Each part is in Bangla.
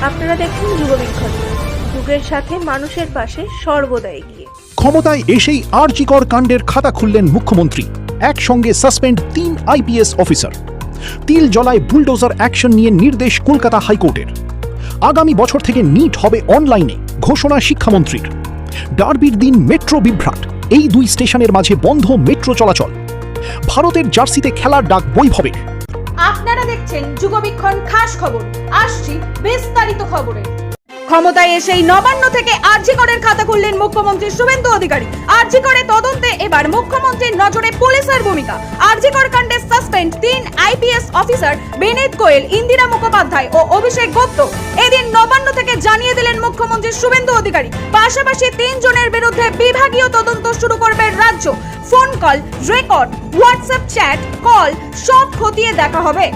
আপনারা দেখছেন যুগবিক্ষণ, যুগের সাথে মানুষের পাশে সর্বদা এগিয়ে। ক্ষমতায় এসেই আরজিকর কাণ্ডের খাতা খুললেন মুখ্যমন্ত্রী। একসঙ্গে সাসপেন্ড 3 আইপিএস অফিসার। তিল জলায় বুলডোজার অ্যাকশন নিয়ে নির্দেশ কলকাতা হাইকোর্টের। আগামী বছর থেকে নিট হবে অনলাইনে, ঘোষণা শিক্ষামন্ত্রীর। ডার্বির দিন মেট্রো বিভ্রাট, এই 2 স্টেশনের মাঝে বন্ধ মেট্রো চলাচল। ভারতের জার্সিতে খেলার ডাক বৈভবের। আপনারা দেখছেন যুগবিক্ষণ খাস খবর। আসছি বিস্তারিত খবরে। ক্ষমতায় এসেই নবান্ন থেকে আরজিকরের খাতা খুললেন মুখ্যমন্ত্রী শুভেন্দু অধিকারী। আরজিকরের তদন্তে এবার মুখ্যমন্ত্রীর নজরে পুলিশের ভূমিকা। আরজিকর কাণ্ডে সাসপেন্ড 3 আইপিএস অফিসার বিনীত গোয়েল, ইন্দিরা মুখোপাধ্যায় ও অভিষেক গুপ্ত এদিন নবান্ন থেকে জানিয়ে দিলেন মুখ্যমন্ত্রী শুভেন্দু অধিকারী। পাশাপাশি 3 জনের বিরুদ্ধে বিভাগীয় তদন্ত শুরু করবে রাজ্য। Phone call, record, WhatsApp chat, call সব খতিয়ে দেখা হবে।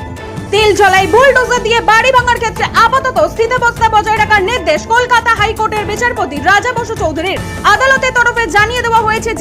তেল জ্বালাই বুলডোজার দিয়ে বাড়ি ভাঙার ক্ষেত্রে আপাতত স্থিতাবস্থা বজায় রাখার নির্দেশ কলকাতা হাইকোর্টের বিচারপতি রাজা বসু চৌধুরীর। আদালতের তরফে জানিয়ে দেওয়া হয়েছে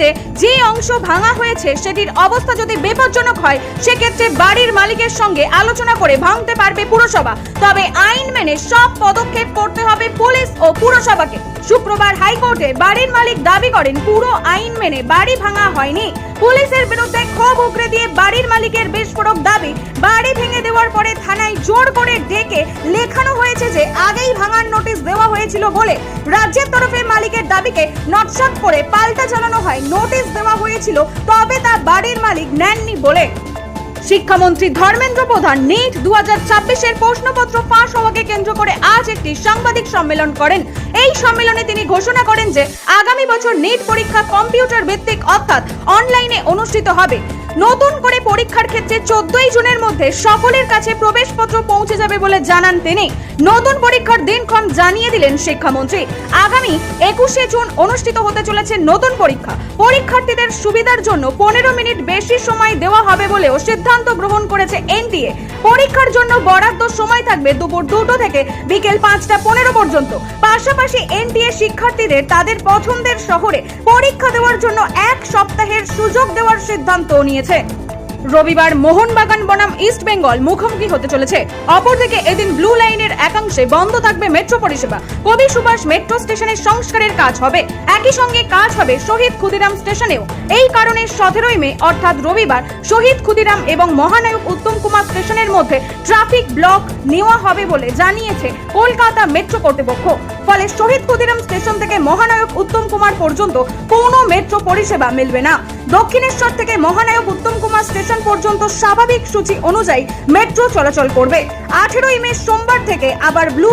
যে অংশ ভাঙা হয়েছে সেটির অবস্থা যদি বিপজ্জনক হয় সেক্ষেত্রে বাড়ির মালিকের সঙ্গে আলোচনা করে ভাঙতে পারবে পুরসভা। তবে আইন মেনে সব পদক্ষেপ করতে হবে পুলিশ ও পুরসভাকে। শুক্রবার হাইকোর্টে বাড়ির মালিক দাবি করেন পুরো আইন মেনে বাড়ি ভাঙা হয়নি। পুলিশের বিরুদ্ধে ক্ষোভ উগরে দিয়ে বাড়ির মালিকের বিস্ফোরক দাবি, বাড়ি ভেঙে দেওয়ার পরে থানায় জোর করে ডেকে লেখানো হয়েছে যে আগেই ভাঙার নোটিশ দেওয়া হয়েছিল বলে। রাজ্যের তরফে মালিকের দাবিকে নটশট করে পাল্টা জানানো হয় নোটিশ দেওয়া হয়েছিল, তবে তা বাড়ির মালিক নেননি বলে। শিক্ষামন্ত্রী ধর্মেন্দ্র প্রধান নিট 2026-এর প্রশ্নপত্র ফাঁস হওয়াকে কেন্দ্র করে আজ একটি সাংবাদিক সম্মেলন করেন। এই সম্মেলনে তিনি ঘোষণা করেন যে আগামী বছর নিট পরীক্ষা কম্পিউটার ভিত্তিক অর্থাৎ অনলাইনে অনুষ্ঠিত হবে। নতুন করে পরীক্ষার ক্ষেত্রে 14ই জুনের মধ্যে সকলের কাছে প্রবেশপত্র পৌঁছে যাবে বলে জানান তিনি। নতুন পরীক্ষার দিনক্ষণ জানিয়ে দিলেন শিক্ষামন্ত্রী। আগামী 21শে জুন অনুষ্ঠিত হতে চলেছে নতুন পরীক্ষা। পরীক্ষার্থীদের সুবিধার জন্য 15 মিনিট বেশি সময় দেওয়া হবে বলেও সিদ্ধান্ত গ্রহণ করেছে এনটিএ। পরীক্ষার জন্য বরাদ্দ সময় থাকবে দুপুর 2টো থেকে বিকেল 5টা 15 পর্যন্ত। পাশাপাশি এনটিএ শিক্ষার্থীদের তাদের পছন্দের শহরে পরীক্ষা দেওয়ার জন্য 1 সপ্তাহের সুযোগ দেওয়ার সিদ্ধান্ত নিয়েছে। রবিবার মোহনবাগান বনাম ইস্ট বেঙ্গল মুখোমুখি হতে চলেছে। অপরদিকে এদিন ব্লু লাইনের একাংশে বন্ধ থাকবে মেট্রো পরিষেবা। কবি সুভাষ মেট্রো স্টেশনের সংস্কারের কাজ হবে, একই সঙ্গে কাজ হবে শহীদ ক্ষুদিরাম স্টেশনেও। এই কারণে 17ই মে অর্থাৎ রবিবার শহীদ ক্ষুদিরাম এবং মহানায়ক উত্তম কুমার স্টেশনের মধ্যে ট্রাফিক ব্লক নেওয়া হবে বলে জানিয়েছে কলকাতা মেট্রো কর্তৃপক্ষ। ফলে শহীদ ক্ষুদিরাম স্টেশন থেকে মহানায়ক উত্তম কুমার পর্যন্ত কোনো মেট্রো পরিষেবা মিলবে না। দক্ষিণেশ্বর থেকে মহানায়ক উত্তম কুমার স্টেশন পর্যন্ত স্বাভাবিক সূচি অনুযায়ী মেট্রো চলাচল করবে। 18ই মে সোমবার থেকে আবার ব্লু